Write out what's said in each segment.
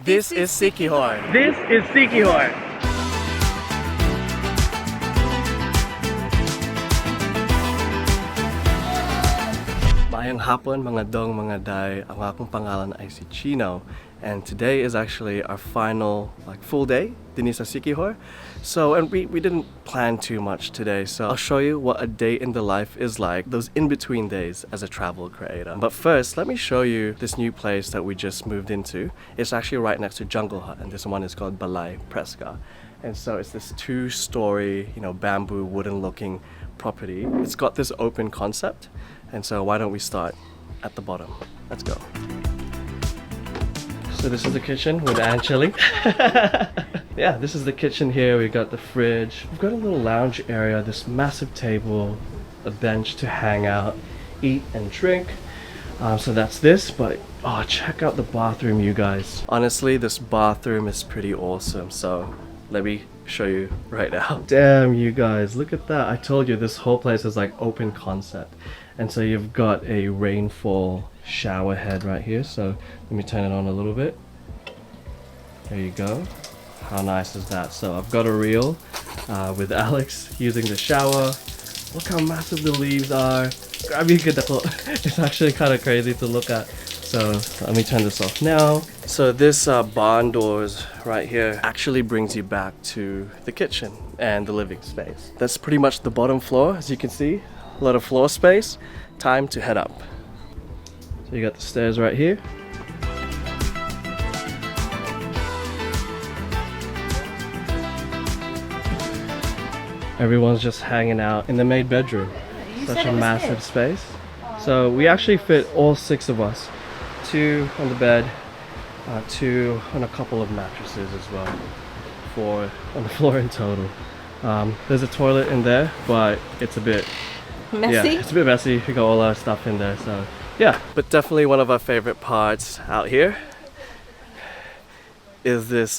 This is Sikihor. This is Sikihor. Mayang hapon mga dong mga day. Ang akong pangalan ay si Cheno. And today is actually our final full day din sa Sikihor. So we didn't plan too much today, so I'll show you what a day in the life is like, those in-between days as a travel creator. But first, let me show you this new place that we just moved into. It's actually right next to Jungle Hut, and this one is called Balai Preska. And so it's this two-story, bamboo wooden looking property. It's got this open concept, and so why don't we start at the bottom? Let's go. So this is the kitchen with Aunt Chili. Yeah, this is the kitchen here. We've got the fridge. We've got a little lounge area, this massive table, a bench to hang out, eat and drink. So that's this, but oh, check out the bathroom, you guys. Honestly, this bathroom is pretty awesome. So let me show you right now. Damn, you guys, look at that. I told you this whole place is like open concept. And so you've got a rainfall shower head right here. So let me turn it on a little bit. There you go. How nice is that? So I've got a reel with Alex using the shower. Look how massive the leaves are. It's actually kind of crazy to look at. So let me turn this off now. So this barn doors right here actually brings you back to the kitchen and the living space. That's pretty much the bottom floor, as you can see. A lot of floor space. Time to head up. So you got the stairs right here. Everyone's just hanging out in the maid bedroom. Such a massive space. So we actually fit all 6 of us. 2 on the bed, 2 on a couple of mattresses as well. 4 on the floor in total. There's a toilet in there, but it's a bit messy. Yeah, it's a bit messy. We got all our stuff in there, so yeah. But definitely one of our favorite parts out here is this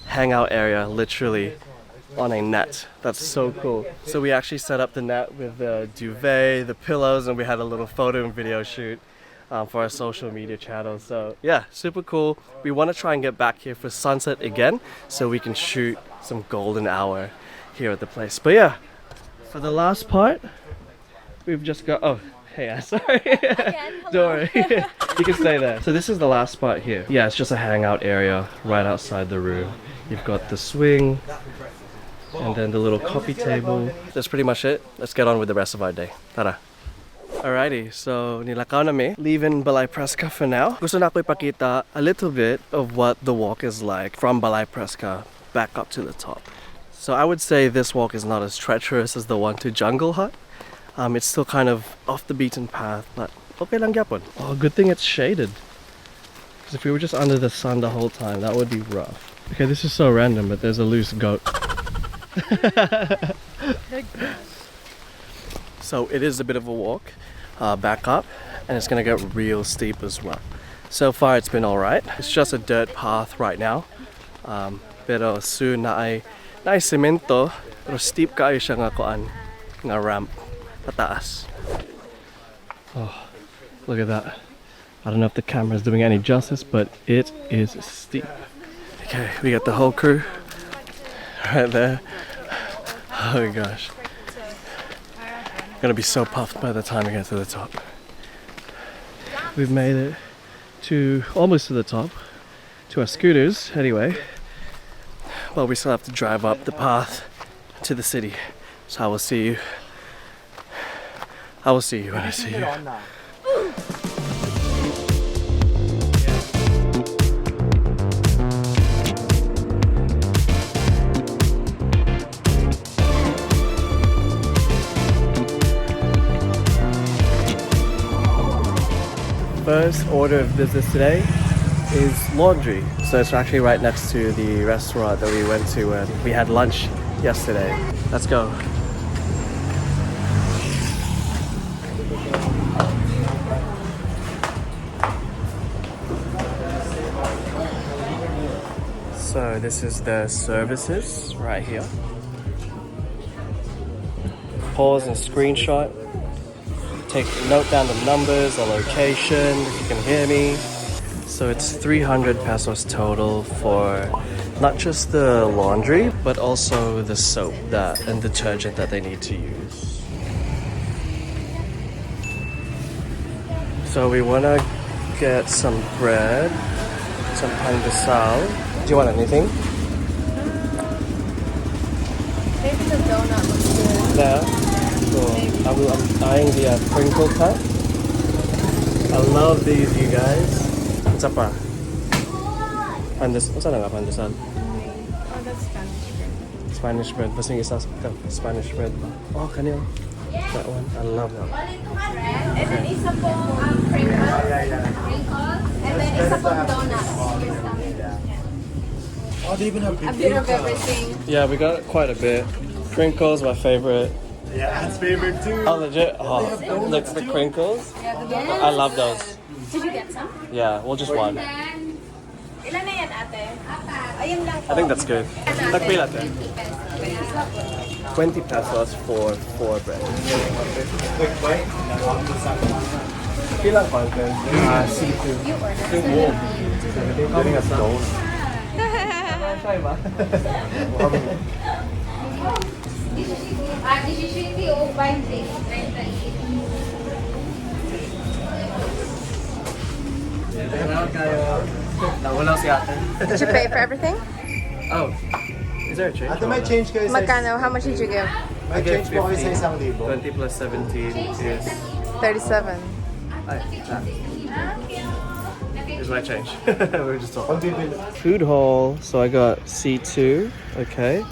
hangout area, literally on a net. That's so cool. So we actually set up the net with the duvet, the pillows, and we had a little photo and video shoot for our social media channel. So yeah, super cool. We want to try and get back here for sunset again so we can shoot some golden hour here at the place. But yeah, for the last part, we've just got, oh, hey, sorry. Don't worry. You can stay there. So this is the last spot here. Yeah, it's just a hangout area right outside the room. You've got the swing, and then the little coffee table. That's pretty much it. Let's get on with the rest of our day. Tara. Alrighty, so nilakaw na mi. Leaving Balai Preska for now. Gusto na ko ipakita a little bit of what the walk is like from Balai Preska back up to the top. So I would say this walk is not as treacherous as the one to Jungle Hut. It's still kind of off the beaten path, but okay lang gyapon. Oh, good thing it's shaded. Because if we were just under the sun the whole time, that would be rough. Okay, this is so random, but there's a loose goat. So it is a bit of a walk back up, and it's gonna get real steep as well. So far it's been alright. It's just a dirt path right now. Pero soon na ay semento, pero steep kayo siya nga kuan nga ramp pataas. Oh, look at that. I don't know if the camera is doing any justice, but it is steep. Okay, we got the whole crew right there. Oh my gosh. Gonna be so puffed by the time we get to the top. We've made it to almost to the top, to our scooters anyway. But we still have to drive up the path to the city. So I will see you when I see you. First order of business today is laundry. So it's actually right next to the restaurant that we went to when we had lunch yesterday. Let's go. So this is the services right here. Pause and screenshot. Note down the numbers, the location, if you can hear me. So it's 300 pesos total for not just the laundry, but also the soap and detergent that they need to use. So we want to get some bread, some pandesal. Do you want anything? Maybe the donut looks good. Yeah. So I'm eyeing the crinkle cut. I love these, you guys. What's up, what's that? Pandesal? Oh, that's Spanish bread. Spanish bread. Basta yung isa Spanish bread. Oh, kanyo. That one. I love that. And then isa pong crinkles. And then isa pong donuts. Oh, they even have A bit of everything. Yeah, we got quite a bit. Crinkles, my favorite. Yeah, it's favorite too. Oh, legit? Oh, look, the crinkles. Yeah, the donuts. I love those. Did you get some? Yeah, we'll just one. Ilan na yan, ate? Ayun lang po. I think that's good. Nagpila ate? 20 pesos for 4 bread. Quick bite. Pilang content? C2. You ordered. Getting a stone. Did you pay for everything? Oh, is there a change? Ate, may change kayo sa... Magkano? How much did you give? May change po kayo sa 1,000. 20 plus 17 is... 37. Here's my change. We were just talking. Food hall. So I got C2. Okay.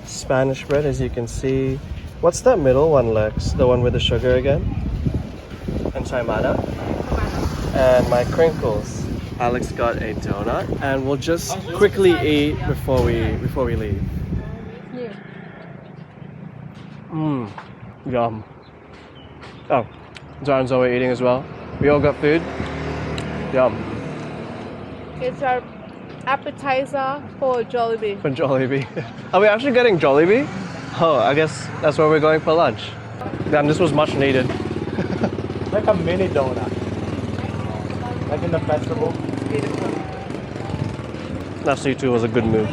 Spanish bread, as you can see. What's that middle one, Lex? The one with the sugar again? And chaimada. And my crinkles. Alex got a donut, and we'll just quickly eat before we leave. Yum. Oh, John and Zoe eating as well. We all got food. Yum. It's our appetizer for Jollibee. For Jollibee. Are we actually getting Jollibee? Oh, I guess that's where we're going for lunch. Damn, this was much needed. Like a mini donut. Like in the festival. That C2 was a good move.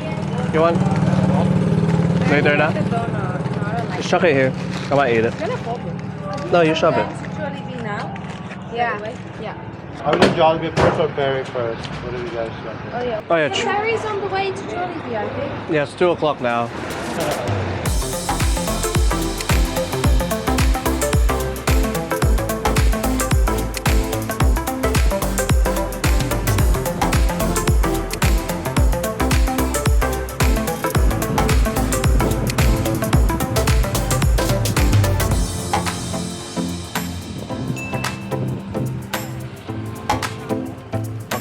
You want? Later na? Just chuck it here. Come on, eat it. No, you shove it. Jollibee now? Yeah. Yeah. Are we doing Jollibee first or Perry first? What do you guys think? Oh yeah. Oh yeah, Ferry's on the way to Jollibee, I think. yeah, it's 2 o'clock now.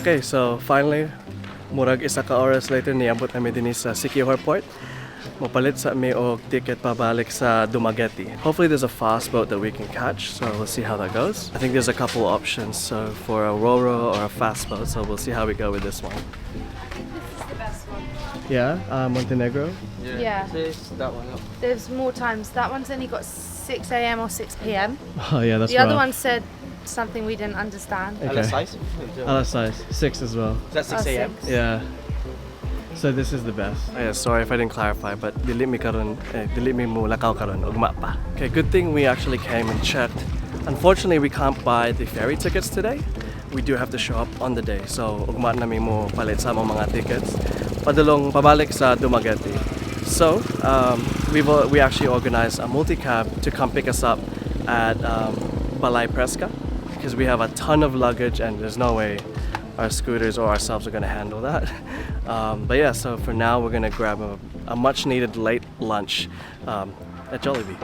Okay, so finally, murag isa ka oras later niabot kami din sa Siquijor Port. Mapalit sa mi og ticket pabalik sa Dumaguete. Hopefully there's a fast boat that we can catch, so we'll see how that goes. I think there's a couple options, so for a Roro or a fast boat, so we'll see how we go with this one. This is the best one. Yeah, Montenegro. Yeah. That one up. There's more times. That one's only got 6 a.m. or 6 p.m. Oh yeah, that's The other rough. one said something we didn't understand. Okay. size? Other size, 6 as well. Is that 6 a.m.? 6. Yeah. So this is the best. Oh, yeah, sorry if I didn't clarify, but dili mi mo lakaw karon ugma pa. Okay, good thing we actually came and checked. Unfortunately, we can't buy the ferry tickets today. We do have to show up on the day. So ugma na mi mo palit sa mga tickets. Padulong pabalik sa Dumaguete. So we actually organized a multi-cab to come pick us up at Balay Presca, because we have a ton of luggage and there's no way our scooters or ourselves are going to handle that. But yeah, so for now we're going to grab a much needed late lunch at Jollibee.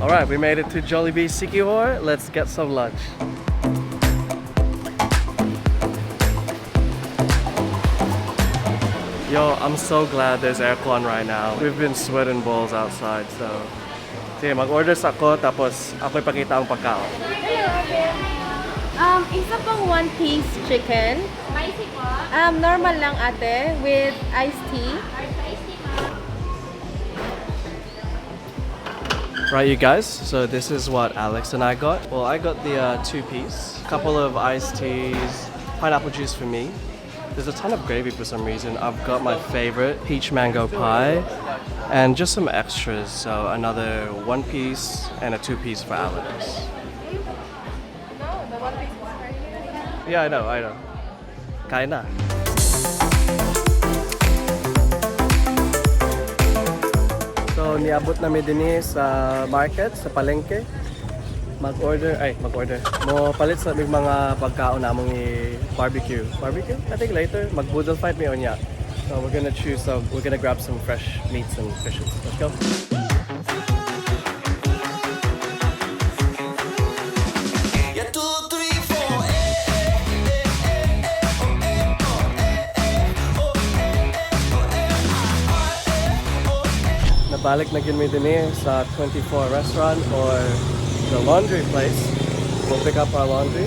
Alright, we made it to Jollibee Siquijor. Let's get some lunch. Yo, I'm so glad there's aircon right now. We've been sweating balls outside, so... Sige, mag-order ako, tapos ako'y pakita ang pagkaon. Isa pong one-piece chicken. Spicy po? Normal lang ate, with iced tea. Right, you guys, so this is what Alex and I got. Well, I got the two-piece, couple of iced teas, pineapple juice for me. There's a ton of gravy for some reason. I've got my favorite peach mango pie and just some extras. So another one piece and a two-piece for Alex. No, the one-piece is right here. Yeah, I know. Kain na. So niabot namin din sa market, sa palengke. Mag-order. Mo palit sa mga pagkaon namong i-barbecue. Barbecue? I think later. Mag-boodle fight mi onya. So we're gonna grab some fresh meats and fishes. Let's go. Nabalik na gid mi din sa 24 restaurant or the laundry place. We'll pick up our laundry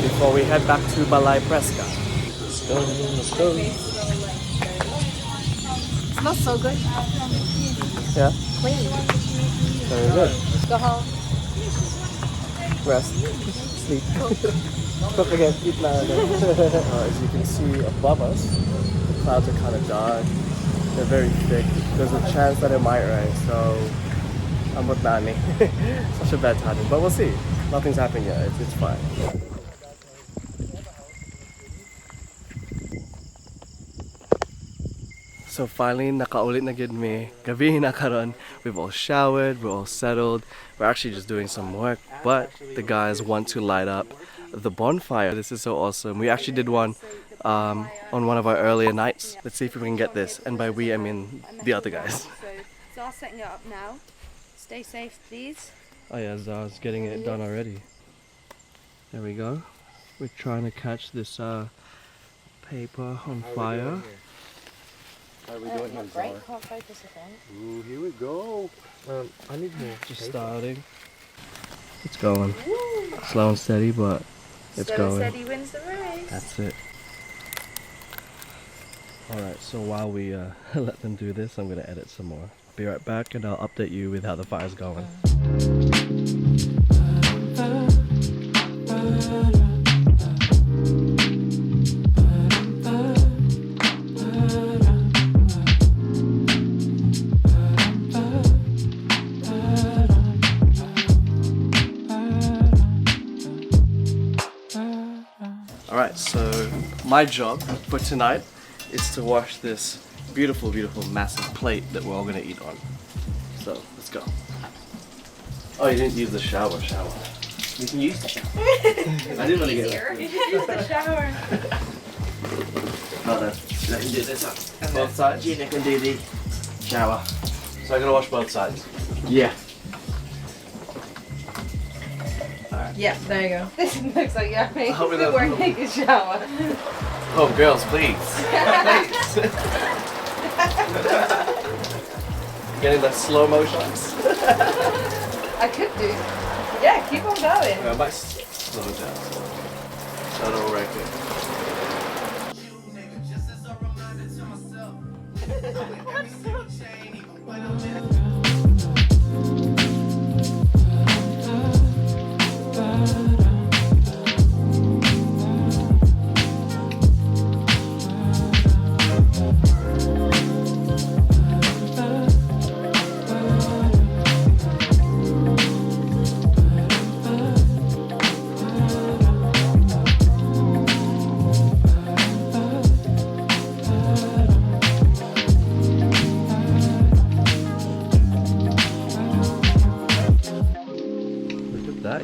before we head back to Balay Presca. Let's go. Smells so good. Yeah, Clean. very good. Go home. Rest, sleep. Cook again, eat na again. As you can see above us, the clouds are kind of dark. They're very thick. There's a chance that it might rain, so I'm with Nani. Such a bad timing, but we'll see. Nothing's happened yet. It's fine. So finally, nakaulit na gid mi. Gabi na karon. We've all showered, we're all settled. We're actually just doing some work, but the guys want to light up the bonfire. This is so awesome. We actually did one on one of our earlier nights. Let's see if we can get this. And by we, I mean the other guys. So I'll setting it up now. Stay safe, please. Oh yeah, Zara's getting it done already. There we go. We're trying to catch this paper on fire. How are we doing him, Zara? Ooh, here we go. I need more. Just starting. It's going. Slow and steady, but it's going. Steady wins the race. That's it. Alright, so while we let them do this, I'm going to edit some more. Be right back and I'll update you with how the fire's going. Alright, so my job for tonight is to wash this beautiful, beautiful, massive plate that we're all gonna eat on. So, let's go. Oh, you didn't use the shower. You can use the shower. I didn't want to get it. Use the shower. Oh, I can do this on both sides. Gina can do the shower. So I gotta wash both sides. Yeah. Yeah, there you go. This looks like you're making hope it doesn't- we're taking a shower. Oh, girls, please. Please. Getting the slow-mo shots. I could do. Yeah, keep on going. I might slow it down. So I don't wreck it.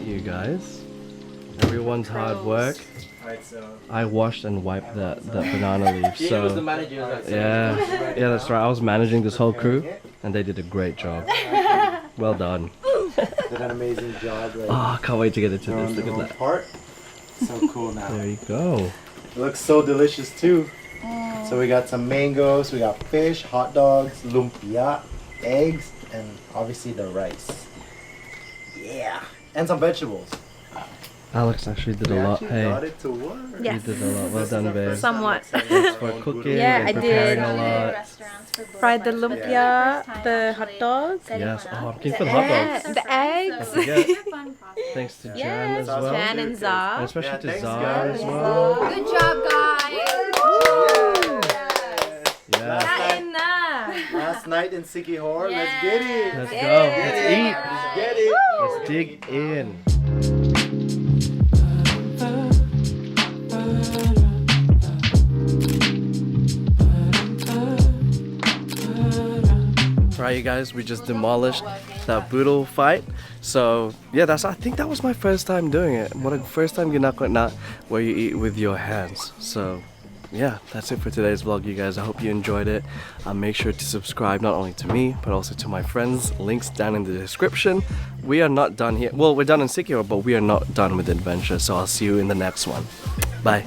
You guys, everyone's hard work. I washed and wiped that banana leaf. So yeah, that's right. I was managing this whole crew, and they did a great job. Well done. Did an amazing job. Like, Oh, can't wait to get into this. Look at that. Part. So cool now. There you go. It looks so delicious too. So we got some mangoes, we got fish, hot dogs, lumpia, eggs, and obviously the rice. Yeah, and some vegetables. Alex actually did a lot. We Hey, got it to work. you Yes. did a lot. Well done, babe. Somewhat. Thanks for cooking Yeah, and I preparing did. a lot. Fried the lumpia, the hot dogs. Yes. Oh, I'm keen for the hot dogs. The eggs. Forget. Thanks to Jan Yes, as well. Jan and And Za. especially to thanks, Zara guys. as well. Good job, guys. Yeah. Kain na. Last night in Sikihor, let's get it. Let's go. Yeah. Let's eat. Let's get it. Let's dig in. Alright, you guys, we just demolished that boodle fight. So yeah, I think that was my first time doing it. What a first time ginagawa where you eat with your hands. So yeah, that's it for today's vlog, you guys. I hope you enjoyed it. Make sure to subscribe not only to me but also to my friends. Links down in the description. We are not done here. Well, we're done in Sikihor, but we are not done with the adventure. So I'll see you in the next one. Bye.